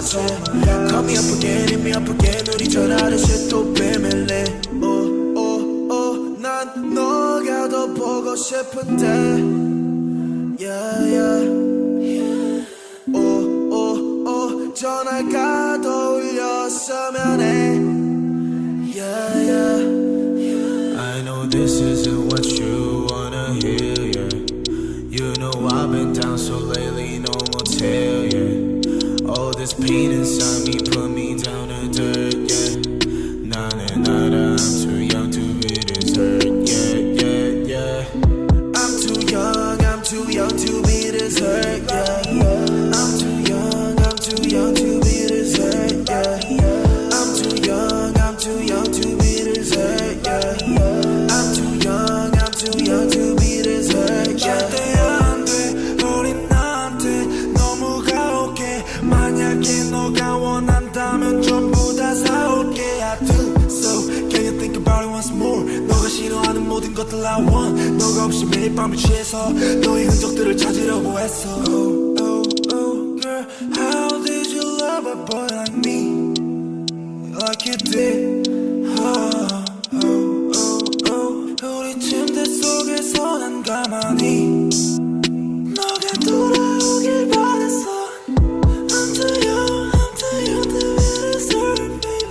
거지. Call me up again, hit me up again. 우리 전화하듯이 또 비밀리. 난 너가 더 보고 싶은데. Yeah, yeah. 전화가 더 울렸으면 해. Yeah, yeah. I know this isn't what you wanna hear, yeah. You know I've been down so lately, no more tear, yeah. All this pain inside me put me down to dirt, yeah. I'm too young to be this hurt, yeah, yeah, yeah. I'm too young to be this hurt, yeah. I'm too young to be this hurt, yeah. I'm too young to be this hurt, yeah. I'm too young to be this hurt, yeah. 절대 안 돼, 어린 나한테 너무 가혹해. 만약에 너가 원한다면 전부 다 사올게. I do so, can you think about it once more? 너가 싫어하는 모든 것들 I want. 너가 없이 매일 밤을 취해서 너의 흔적들을 찾으려고 했어. Oh, girl, how did you love a boy like me? Like you did.